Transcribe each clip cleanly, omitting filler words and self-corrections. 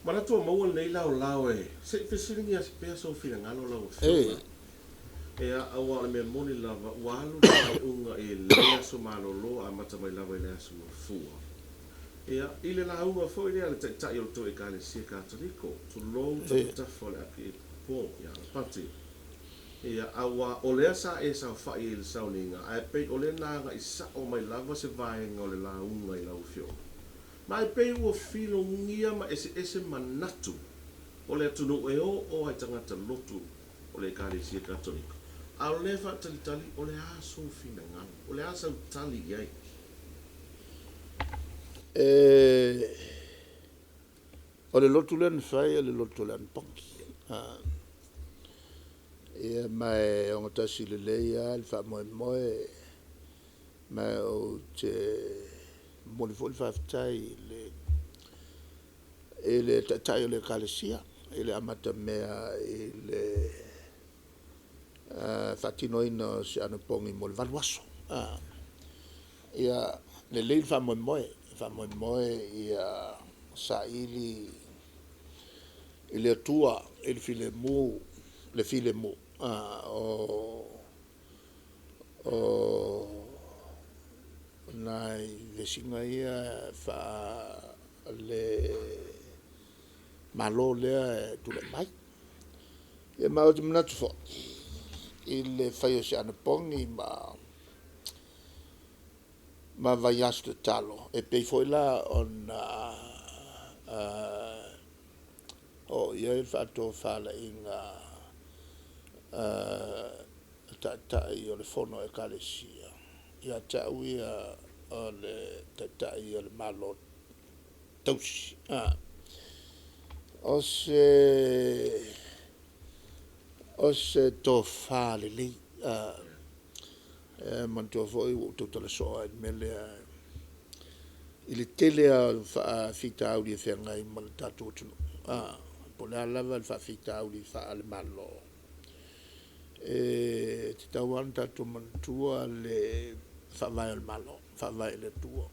Mana tua maua nei lao e. Se fesiringi as pea so fina ngalo lao Eh, e a awa me moni lava walu na unga e lea so malolo a mata mai lava e lea so fua. Ia, ile la unga fo ile ale tai o to e kale sia katoliko, tu lou tafo le aki e po, ia, pati. Ia, awa o lea sa e sa fai e le sauninga, a e pei o le nanga i sa o mai lava se vaenga o le la unga i lau fio. Ma e pei ua filo ngia ma ese manatu, o le atunu e o ai tangata lotu o le kale sia katoliko. A o le fa tali o le aso fina ngalo, o le asa tali iai. o le lotu len fai, le lotu len poki. Ia mai o ngata si le leia, le fa moe moe, mai o te moli fo le whaftai, le tatai o le kalesia, le amata mea, le whatinoina se ana pongi mo le valuaso. Ia le leil fa moe moe, ia sa ili le atua, le file mu, o nai vesinga ia fa le malo lea tu le mai. Ia mau te manatu fo. Il fai o se ana pongi ma vai astu talo. E pei foi la on o ia il fatto fala inga tatai o le fono e kalesia. Ia tauia o le tatai o le malo tausi. O se to fale li. Man to foi o to le so mele il tele a fita au di fenga i mal tatu tu. Po la lava fa fita au di fa al malo. Ti tawan tatu man tua le fa vai al malo, fa vai le tua.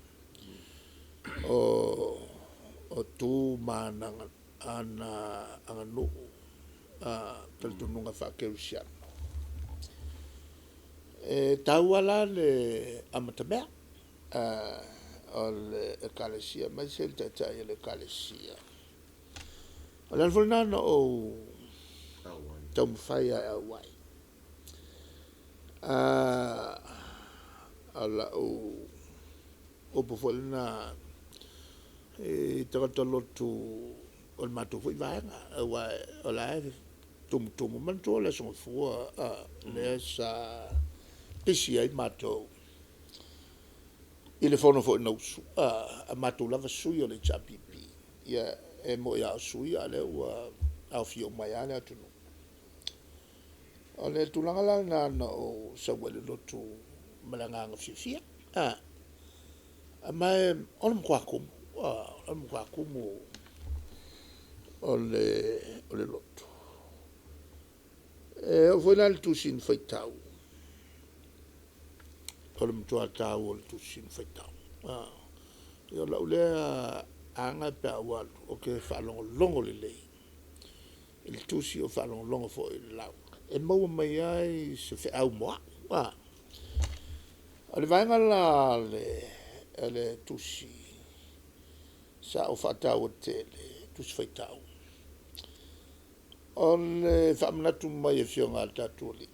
O tu mana ana no pel tu nunga fa ke usia. Tauala le amatamea o le kalesia, mai se le tatai le kalesia. O le alfonana o taumawhai a wai. Ala o pofolina tagata lotu o le matou foi vaenga o la e tumu mantua le songofua le sa pisi ai matou i le fono foi nausu a matou lava sui o le chapipi ia e mo ia sui a le ua au fio mai ale atunu o le tulaga lana na o saua le lotu malanganga fifia a mai o le mkwakumu o le lotu o foi la le tusin faitau o le mtua tau o le tusin faitau ia lau lea anga pe awalu o ke whaalongolongo le lei i le tusi o whaalongolongo fo i le lau e maua mai ai se whaau moa o le vaenga la le tusi sa o whatau o te le tusi faitau o le whaamanatu mai e fionga tatou li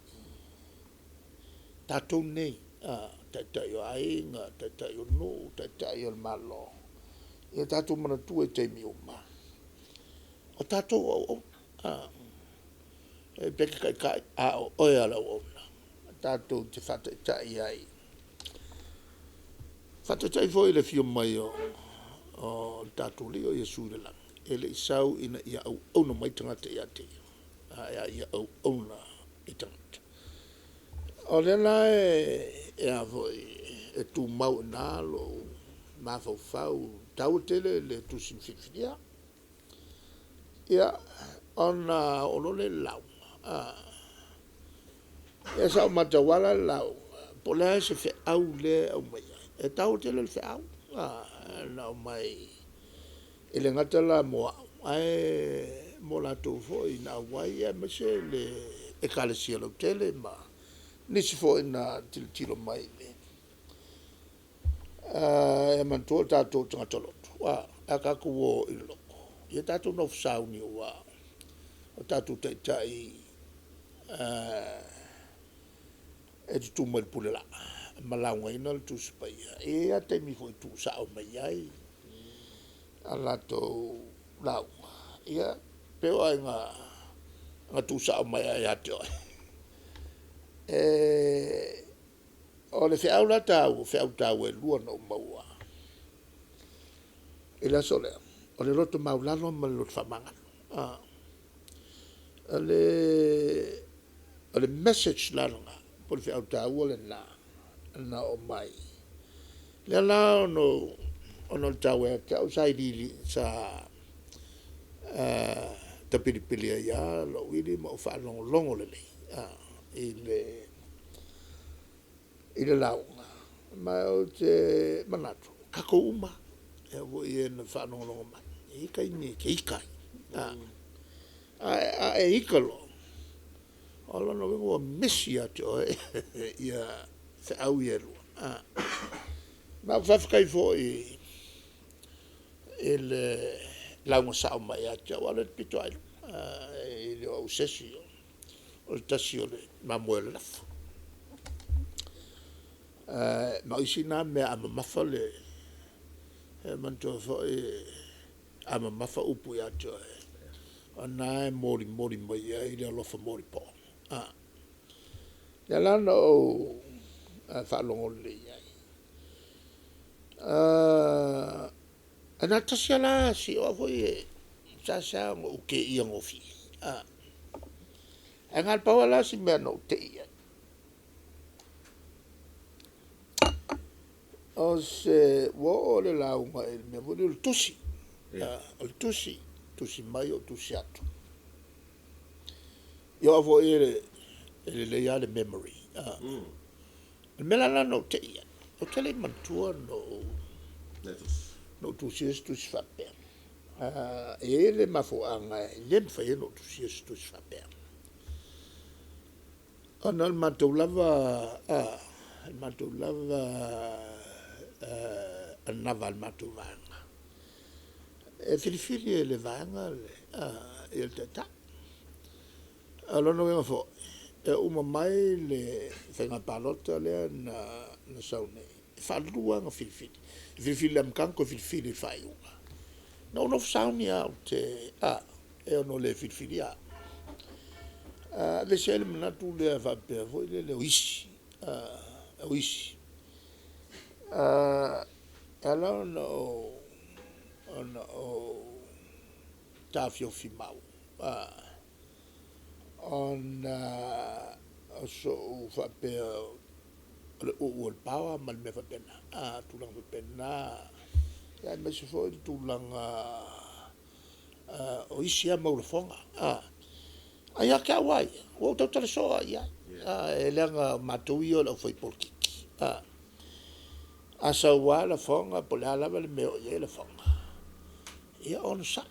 tatou nei tatai o ainga, tatai o no, tatai o malo. Ia tatou manatu e teimi o ma. O tatou o e peke kai o oe ala o na. Tatou te whata tai ai. Whata tai foi le fio mai o tatou li o Iesu le lang. E le isau ina ia au na mai tangata ia te. Ia au na i tangata. O le la e a voi e tu mau na lo ma fau tau tele le tu sin fifinia ia ona ono le lau e sa mata wala lau po le se fe au le au mai e tau tele le fe au na mai ele ngata la mo ai mo la to fo ina wai e me se le e kale sia lo tele ma nisi fo ina tilo mai le e man to tatou tagatoloto wa a kakuō i loko ia tatou no sauni wa o tatou taitai e tu mo le pule la malanga ina le tu spaia e a te mi foi tu sa o mai ai ala to lau ia pe o nga tu sa o mai ai ate o le fe aula tau e lua no maua e la sole o le loto maulalo ma le loto famanga o le message langa po le fe au tau le na o mai le la ono tau e tau sai lili sa ta pili ya lo wili mo fa longo le ile lau ma o te manatu kako uma e wo ye na fa longo mai e kai ni ke ikai e ikalo ala no go messia to ia se au ye lu ma fa kai fo ele la mo sa mai a te wala pito ai ele o sesio o tasio le ma mo la ma isina me a ma fa le man to fo a ma fa upu ya to ana mori mai ile lo fa mori po ya la no fa longo le ana tasiala si o foi sa o ke ia ngofi angal pawala si meno te ia o se wo le la uma el me vo le tusi tusi mai o tusi ato yo vo ele ya le memory el melala no te ia o tele mantua no tusi fa per ele ma fo anga le fa no tusi fa per ana el matulava naval matuvanga e filifili le vanga il tata alo no fo e uma mai le fenga palota le na saune fa luanga filifili am kanko filifili fai uma no sauni te e no le filifili le sel mna tu le va per voi le uisi alors no tafio fimau on so fa per le o power mal me fa pena tu lang pena ya me se fo tu lang o isi a mau fonga aya ka wai o to tele so ya elanga matuio lo foi por kiki asa wala fonga po la la le meo ye le fonga ia on sa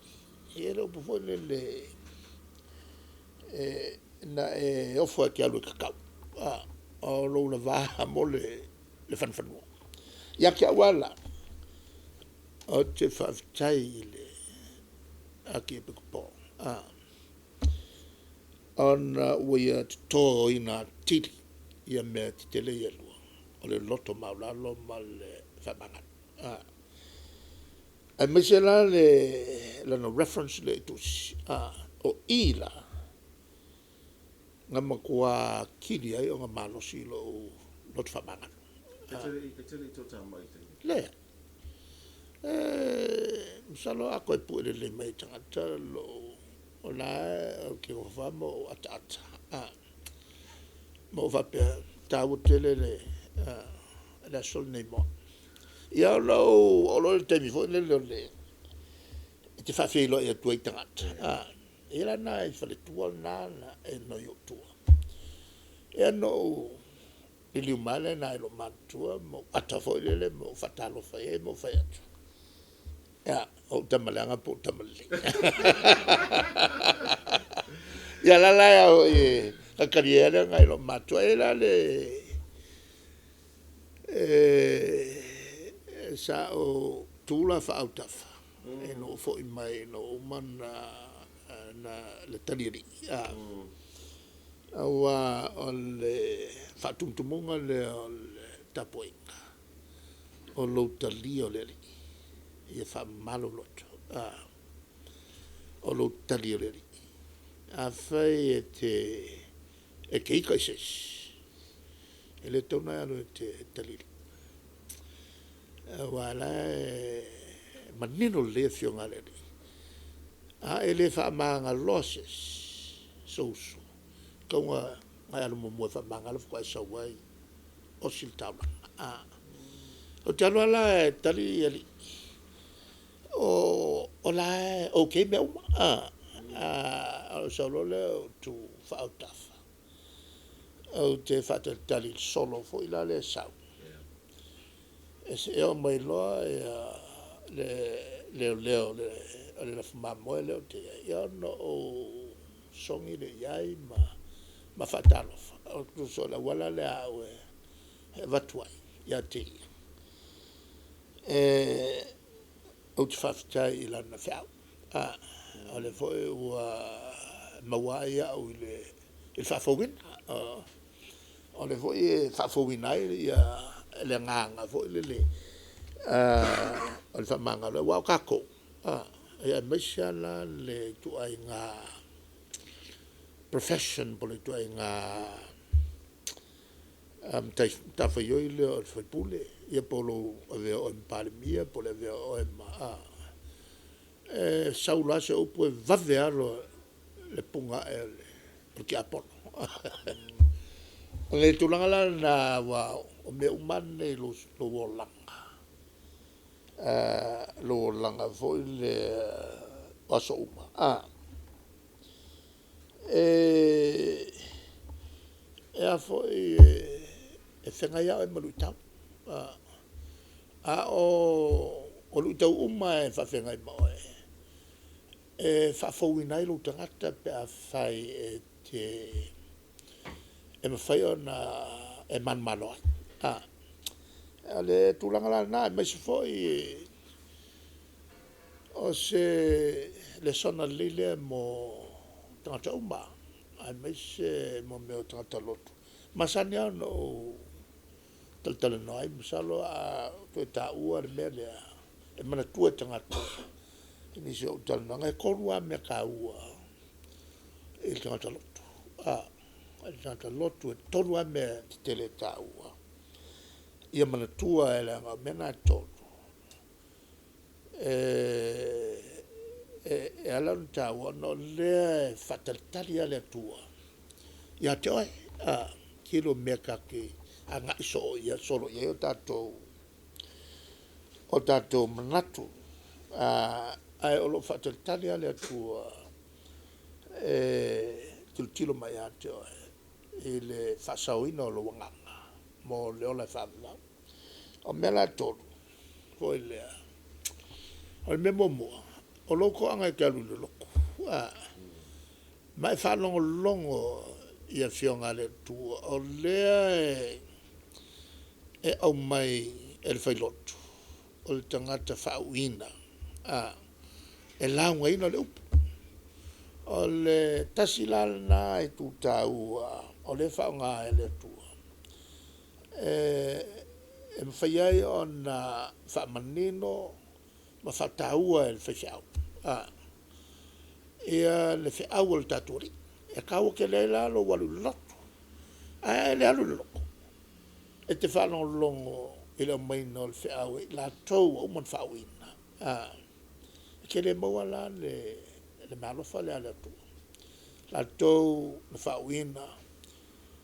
ia lo po foi le na o foi que alu ka o lo la va mo le fan ia ka wala o te fa tai le AKIEPIKOPŌ on we to ina titi ia me tele ia lu o le loto maulalo ma le famanga a mesela le no reference le tus o ila ngama kwa kili ai o ngama lo silo loto famanga Ketele to tama ite. le salo a ko pu le mai tanga lo ona ke o famo atata mo va per tawo tele le la sol nei mo ia lo te mi fo le te fa fe lo e tu itanga era na e fa le tu na e no yo tu e no ili umale na lo matua mo ata fo le mo fatalo fa e mo fa ya o tamalanga po tamali ya la o la carriera ngai lo mato era le sa o tula fautafa no fo mai no man na le taliri awa ole fatumtumunga le tapoinga o lo talio le ia fa malo loto o lo talio le a fai e ke ika ses ele tona alo te taliri wala manino le fionga le a ele fa manga losses so kaunga ngai alu mo fa manga lo kwa sa wai o siltama o talo ala tali ali o la o ke me o solo le tu fa tafa o te fa tali solo fo ila le sa ese o mai lo le la fuma mo le te yo no o songi le yai ma fatalo o tu so la wala le awe vatwai ya te o te fafta ila na fa ale fo wa mawaya o le fa fowin ole fo fa fowin ai ya le nganga fo le ole fa manga le wa kako ya meshala le tu ai nga profession pole tu ai nga ta fa yo le o fa pule ia polo ave o PALEMIA pole ave o saula se o pu vave alo le punga porque apolo le tulanga la na wa o me umane lo langa foi le aso uma a foi fenga ya e maluta o luta uma fa fenga mo fa fowina i lo tangata pe a fai me fai ona man malo ale tulanga la na me se foi o se le sona lile mo tangata uma ai me se mo me tangata loto masania no tal no ai misalo a to ta ua le e mana tua tangata ni se o tal no ngai korua me ka ua e tangata loto tangata loto e tolu me tele ta ua ia mana tua e la mena tolu e ala ta ua no le fatalitalia le tua ia te oi kilo meka ke anga iso ia solo ia o tato manatu ai o lo fatalitalia le tua tilo mai ate ele fasauina o lo wanganga mo le ola fabla o mela tolu ko ele o me momo o loko anga ke alu loko mai fa longo ia fionga le tua o le au mai el failotu o le tangata fauina e launga ina le upu o le tasilal na e tu taua o le whaunga e le tua e mwhaiai o na whamanino ma whataua e le whaiau ia le whaiau o le taturi e kaua ke leila lo walu loto e le alu loko e te whanongongo i le maina o le whaiau e la tau o man whauina ke le mawala le malofa le ala tu la tau na whauina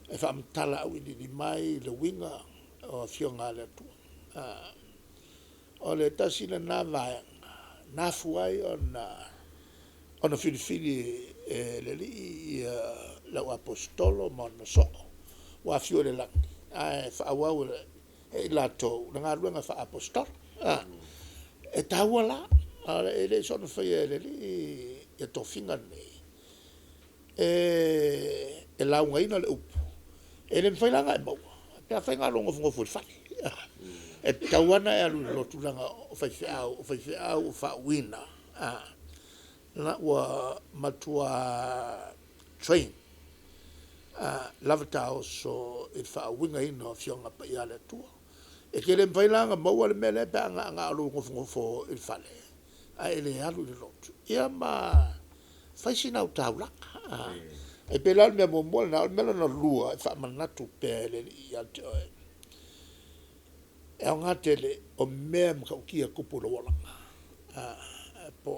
e whamtala au ni mai le winga o fionga le tu o le tasina na vaenga na fuai ona filifili le li la apostolo mon so wa fio le la whaawau e la tau na ngā ruanga wha apostolo e tawala ala ele sona fai ele li e to finga nei e la unga ina le upu ele me fai langa e mau pe fai nga longo fongo fu fai e tawana e alu lo tulanga o fai au fa wina la wa matua train lavata so e fa winga ina fionga pa ia le tua e ke le fai langa mau le mele pe nga alu ngo fo il fale a ele alu le lotu ia ma fai sina o taula e pe la me mo na melo na lua e fa manatu pe le ia e nga tele o mem ka kia kupu lo wala po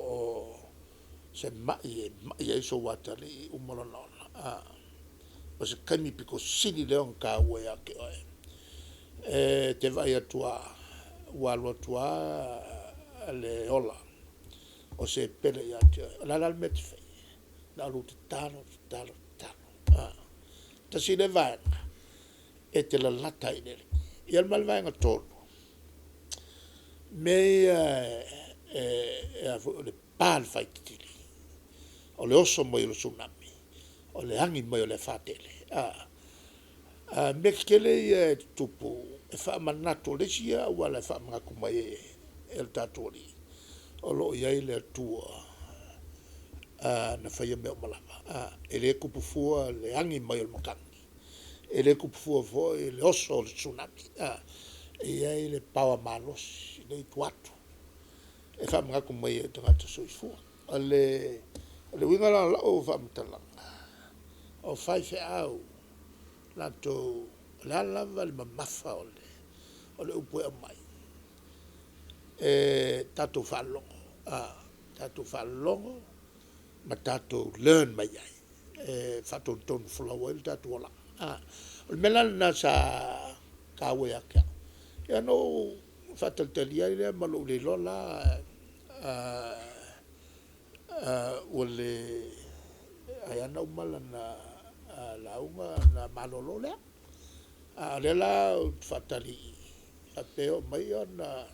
se mai so watali umolona o se kami piko sini leon ka we ake te vai atua walo tua le ola o se pele ya la met fe na lu talo ta si le vai e te la lata ine ia mal vai nga tolo me le pal fai tili o le oso mo i lo tsunami o le hangi mo i le fatele me kele tupu e fa manato le sia wala fa mangaku mai el tatori o lo ia le tua na fai me o malama ele kupu fua le hangi mo i le makangi ele kupu fua fo le oso le tsunami ia le pawa malos le tuatu e fa mangaku mai e tangata soifua le winga la o fa mtalanga o fai fe au la to la val mafa ole upo mai tato fa longo ma tato learn mai fa ton flower tato wala o melan na sa kawe aka ya no fa TALIA le malo le lola ole ayana umala na launga na malolo le lela fatali apeo mai ona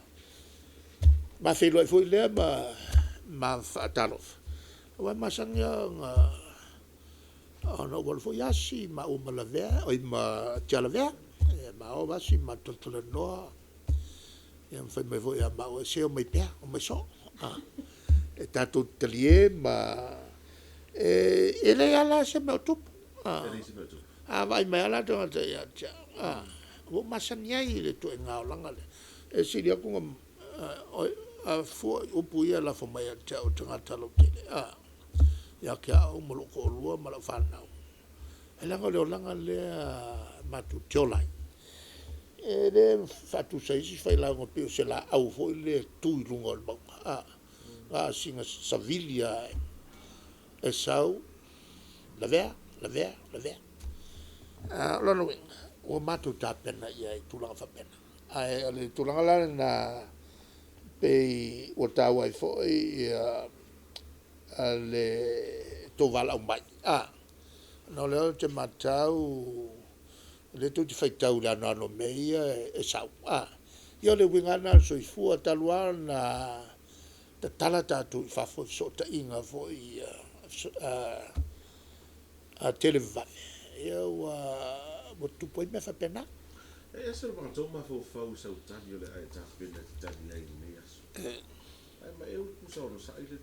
ma felo foi le ma fatalo wa masanga ona wal foi asi ma umala ve o ma tala ve ma o basi ma totolo no e foi me foi ma o se o mai pe o mai so e tato TALIA ma ele ala se me tup vai mai ala to ya o masanya ile to nga langa le e si dia ku fu o puia la fo mai o tanga talo tele ya ke o mo ko lua ma la fa na e langa le matu tolai e le fatu sei si fai la ngo pe se la au fo le tu lungo ba singa Savilia e sau la ver lo no o matu ta pena ia tu la fa pena ai le tu la na pe o ta wai fo le to vala un bai no le te matau le tu ti fai tau la no meia e sau io le winga na so i fu talua na ta tala tu fa fo so ta inga fo a televa io mo tu poi me fa pena e se lo to ma fo fa usa io le ai ta pena TALIA nei aso ma eu so lo sai le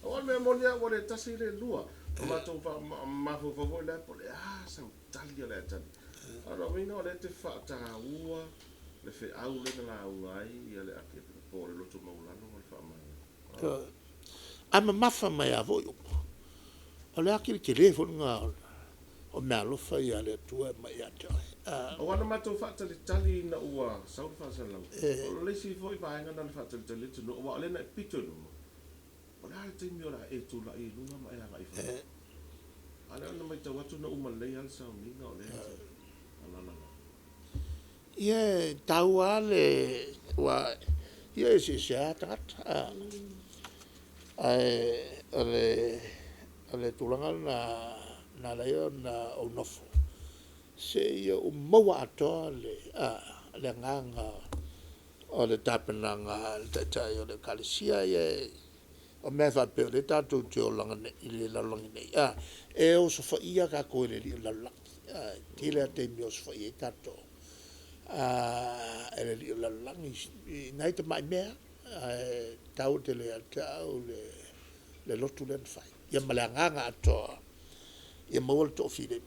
o me monia o le tasi le lua ma to fa ma fo fa le po le sa TALIA le tan allora vino le te fa ta ua le fe au le na ai ia le ake po le loto MAUALALO le fa mai ama mafa mai avo o le aki le telefon nga o me alofa ia le tua mai ata o ana matou faatalitali na ua saule faasalau o lesi foi vaega na le faatalitali tunu ua o lena e pito luma o le ale taimi o la e tulaʻi luga ma e agaifa ale ona maitau atu na uma lelei ale sauniga o lea alalala ia taua le ua ia e seesea tagata o le tulaga na laia na o nofo se ia o maua atoa le agaga o le tapenanga le tai o le kalesia ye o me fa pe le tatu te o langa ne i le lalongi nei e o so fa ia ka ko le lalongi tila te mi o so fa ia tato e le lalongi nai te mai mea tau te le tau le lotu le fai ia malanga ato ia mawal to fi le